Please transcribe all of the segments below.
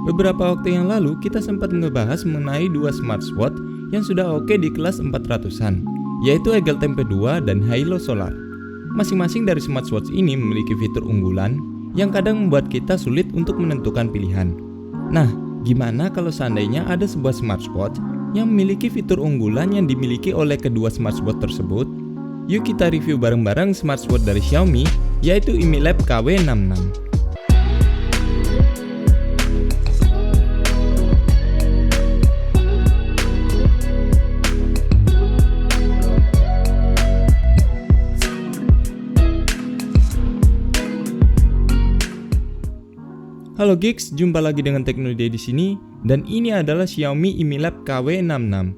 Beberapa waktu yang lalu kita sempat ngebahas mengenai dua smartwatch yang sudah oke di kelas 400-an, yaitu Eagle Tempo 2 dan Halo Solar. Masing-masing dari smartwatch ini memiliki fitur unggulan yang kadang membuat kita sulit untuk menentukan pilihan. Nah, gimana kalau seandainya ada sebuah smartwatch yang memiliki fitur unggulan yang dimiliki oleh kedua smartwatch tersebut? Yuk kita review bareng-bareng smartwatch dari Xiaomi, yaitu Mi Lab KW66. Halo Geeks, jumpa lagi dengan Teknologi di sini, dan ini adalah Xiaomi Mi Lab KW66.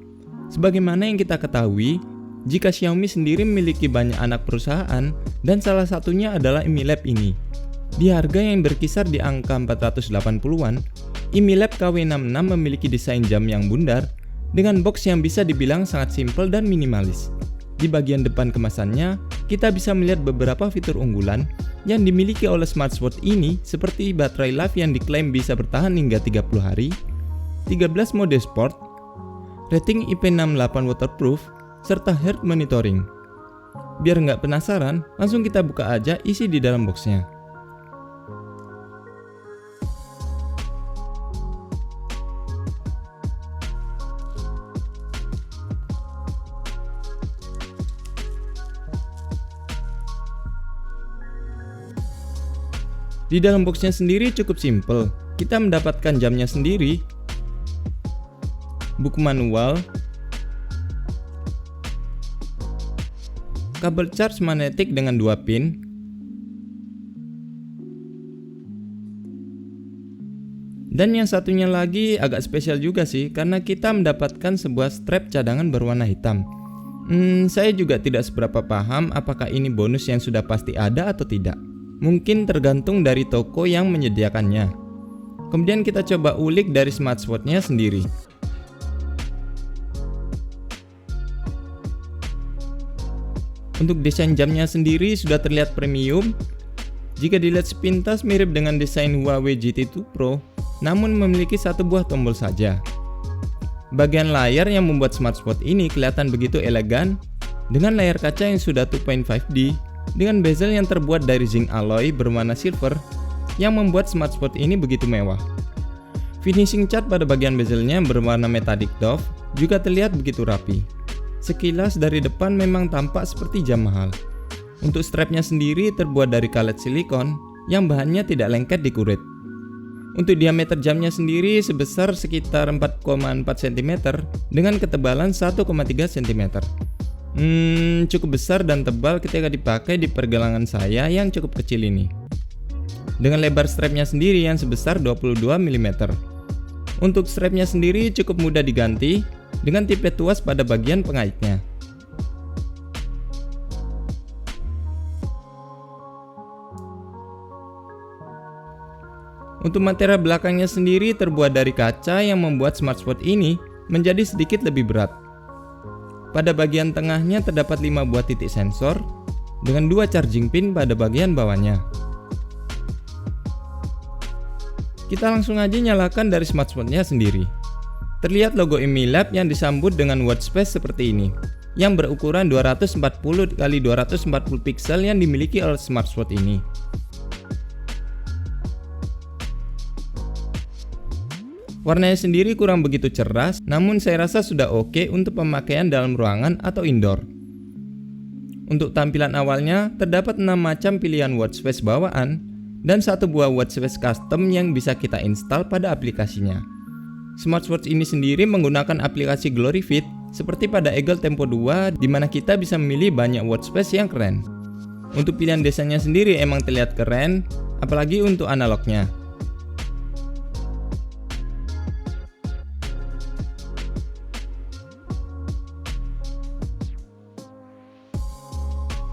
Sebagaimana yang kita ketahui, jika Xiaomi sendiri memiliki banyak anak perusahaan, dan salah satunya adalah Mi Lab ini. Di harga yang berkisar di angka 480-an, Mi Lab KW66 memiliki desain jam yang bundar, dengan box yang bisa dibilang sangat simpel dan minimalis. Di bagian depan kemasannya, kita bisa melihat beberapa fitur unggulan yang dimiliki oleh smartwatch ini, seperti baterai life yang diklaim bisa bertahan hingga 30 hari, 13 mode sport, rating IP68 waterproof, serta heart monitoring. Biar nggak penasaran, langsung kita buka aja isi di dalam boxnya. Di dalam boxnya sendiri cukup simple. Kita mendapatkan jamnya sendiri, buku manual, kabel charge magnetik dengan 2 pin, dan yang satunya lagi agak spesial juga sih, karena kita mendapatkan sebuah strap cadangan berwarna hitam. Saya juga tidak seberapa paham apakah ini bonus yang sudah pasti ada atau tidak. Mungkin tergantung dari toko yang menyediakannya. Kemudian kita coba ulik dari smartwatch-nya sendiri. Untuk desain jamnya sendiri sudah terlihat premium. Jika dilihat sepintas mirip dengan desain Huawei GT2 Pro, namun memiliki satu buah tombol saja. Bagian layar yang membuat smartwatch ini kelihatan begitu elegan, dengan layar kaca yang sudah 2.5D, dengan bezel yang terbuat dari zinc alloy berwarna silver yang membuat smartwatch ini begitu mewah. Finishing cat pada bagian bezelnya berwarna metallic doff juga terlihat begitu rapi. Sekilas dari depan memang tampak seperti jam mahal. Untuk strapnya sendiri terbuat dari karet silikon yang bahannya tidak lengket di kulit. Untuk diameter jamnya sendiri sebesar sekitar 4,4 cm dengan ketebalan 1,3 cm. Cukup besar dan tebal ketika dipakai di pergelangan saya yang cukup kecil ini. Dengan lebar strapnya sendiri yang sebesar 22 mm. Untuk strapnya sendiri cukup mudah diganti dengan tipe tuas pada bagian pengaitnya. Untuk material belakangnya sendiri terbuat dari kaca yang membuat smartwatch ini menjadi sedikit lebih berat. Pada bagian tengahnya terdapat 5 buah titik sensor dengan 2 charging pin pada bagian bawahnya. Kita langsung aja nyalakan dari smartwatch-nya sendiri. Terlihat logo Mi Lab yang disambut dengan watch face seperti ini, yang berukuran 240 x 240 pixel yang dimiliki oleh smartwatch ini. Warnanya sendiri kurang begitu cerah, namun saya rasa sudah oke untuk pemakaian dalam ruangan atau indoor. Untuk tampilan awalnya, terdapat 6 macam pilihan watch face bawaan dan 1 buah watch face custom yang bisa kita install pada aplikasinya. Smartwatch ini sendiri menggunakan aplikasi Glory Fit seperti pada Eagle Tempo 2, di mana kita bisa memilih banyak watch face yang keren. Untuk pilihan desainnya sendiri emang terlihat keren, apalagi untuk analognya.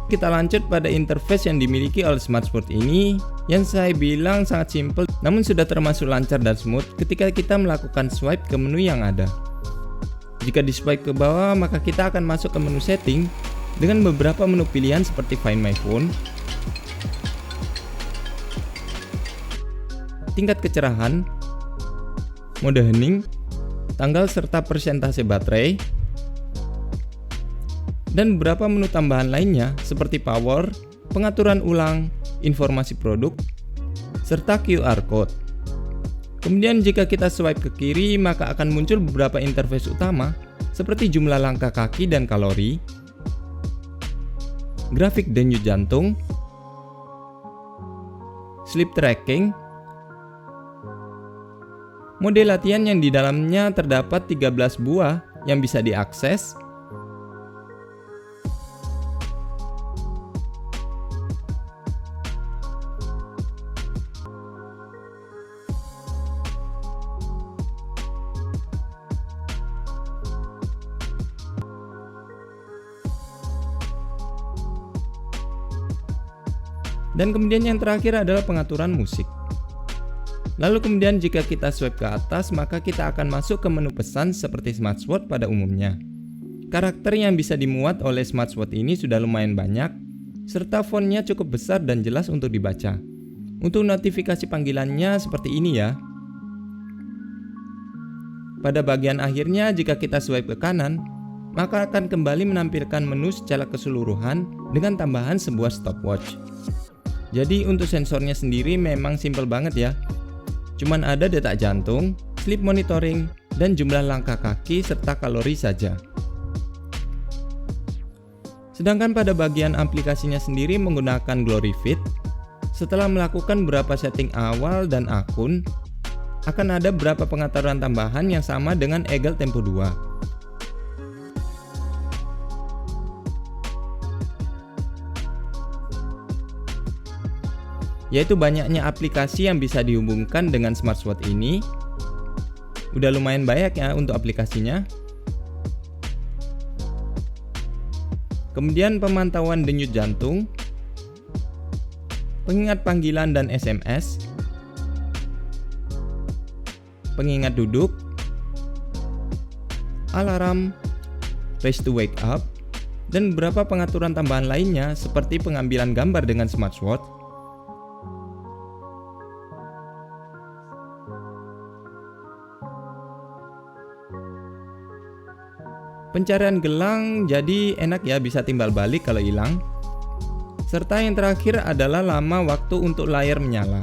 Kita lanjut pada interface yang dimiliki oleh smartwatch ini, yang saya bilang sangat simpel namun sudah termasuk lancar dan smooth ketika kita melakukan swipe ke menu yang ada. Jika di swipe ke bawah, maka kita akan masuk ke menu setting dengan beberapa menu pilihan seperti Find My Phone, tingkat kecerahan, mode hening, tanggal serta persentase baterai, dan beberapa menu tambahan lainnya seperti power, pengaturan ulang, informasi produk, serta QR code. Kemudian jika kita swipe ke kiri, maka akan muncul beberapa interface utama seperti jumlah langkah kaki dan kalori, grafik denyut jantung, sleep tracking, mode latihan yang di dalamnya terdapat 13 buah yang bisa diakses, dan kemudian yang terakhir adalah pengaturan musik. Lalu kemudian jika kita swipe ke atas, maka kita akan masuk ke menu pesan seperti smartwatch pada umumnya. Karakter yang bisa dimuat oleh smartwatch ini sudah lumayan banyak, serta fontnya cukup besar dan jelas untuk dibaca. Untuk notifikasi panggilannya seperti ini ya. Pada bagian akhirnya jika kita swipe ke kanan, maka akan kembali menampilkan menu secara keseluruhan dengan tambahan sebuah stopwatch. Jadi untuk sensornya sendiri memang simpel banget ya. Cuman ada detak jantung, sleep monitoring, dan jumlah langkah kaki serta kalori saja. Sedangkan pada bagian aplikasinya sendiri menggunakan GloryFit. Setelah melakukan beberapa setting awal dan akun, akan ada beberapa pengaturan tambahan yang sama dengan Eagle Tempo 2. Yaitu banyaknya aplikasi yang bisa dihubungkan dengan smartwatch ini. Udah lumayan banyak ya untuk aplikasinya. Kemudian pemantauan denyut jantung, pengingat panggilan dan SMS, pengingat duduk, alarm, race to wake up, dan beberapa pengaturan tambahan lainnya seperti pengambilan gambar dengan smartwatch, pencarian gelang, jadi enak ya, bisa timbal balik kalau hilang. Serta yang terakhir adalah lama waktu untuk layar menyala.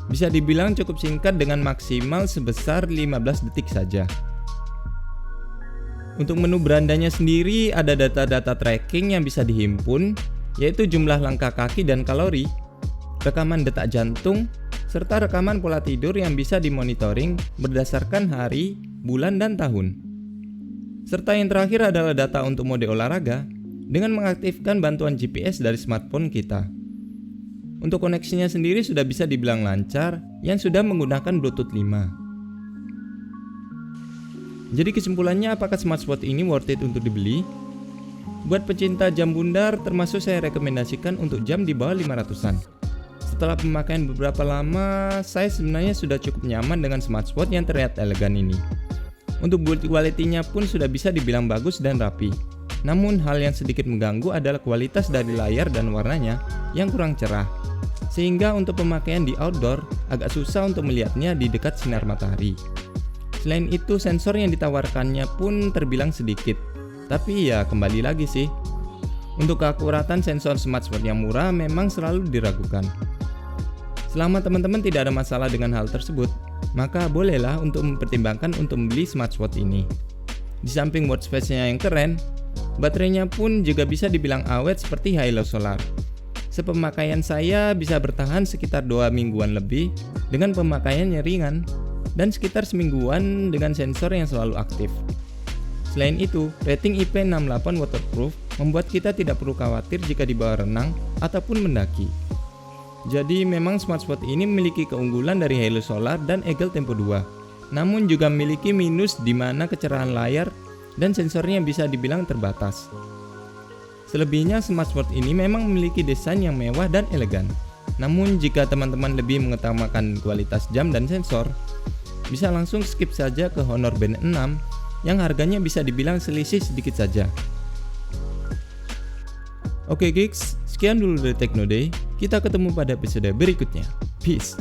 Bisa dibilang cukup singkat dengan maksimal sebesar 15 detik saja. Untuk menu berandanya sendiri ada data-data tracking yang bisa dihimpun, yaitu jumlah langkah kaki dan kalori, rekaman detak jantung, serta rekaman pola tidur yang bisa dimonitoring berdasarkan hari, bulan, dan tahun. Serta yang terakhir adalah data untuk mode olahraga dengan mengaktifkan bantuan GPS dari smartphone kita. Untuk koneksinya sendiri sudah bisa dibilang lancar yang sudah menggunakan Bluetooth 5. Jadi kesimpulannya, apakah smartwatch ini worth it untuk dibeli? Buat pecinta jam bundar, termasuk saya rekomendasikan untuk jam di bawah 500-an. Setelah pemakaian beberapa lama, saya sebenarnya sudah cukup nyaman dengan smartwatch yang terlihat elegan ini. Untuk build quality-nya pun sudah bisa dibilang bagus dan rapi. Namun hal yang sedikit mengganggu adalah kualitas dari layar dan warnanya yang kurang cerah. Sehingga untuk pemakaian di outdoor agak susah untuk melihatnya di dekat sinar matahari. Selain itu, sensor yang ditawarkannya pun terbilang sedikit. Tapi ya kembali lagi sih, untuk keakuratan sensor smartwatch yang murah memang selalu diragukan. Selama teman-teman tidak ada masalah dengan hal tersebut, maka bolehlah untuk mempertimbangkan untuk membeli smartwatch ini. Di samping watch face-nya yang keren, baterainya pun juga bisa dibilang awet seperti Halo Solar. Sepemakaian saya bisa bertahan sekitar 2 mingguan lebih dengan pemakaian yang ringan dan sekitar semingguan dengan sensor yang selalu aktif. Selain itu, rating IP68 waterproof membuat kita tidak perlu khawatir jika dibawa renang ataupun mendaki. Jadi memang smartwatch ini memiliki keunggulan dari Halo Solar dan Eagle Tempo 2, namun juga memiliki minus di mana kecerahan layar dan sensornya bisa dibilang terbatas. Selebihnya smartwatch ini memang memiliki desain yang mewah dan elegan. Namun jika teman-teman lebih mengutamakan kualitas jam dan sensor, bisa langsung skip saja ke Honor Band 6 yang harganya bisa dibilang selisih sedikit saja. Oke geeks, sekian dulu dari Techno Day. Kita ketemu pada episode berikutnya. Peace.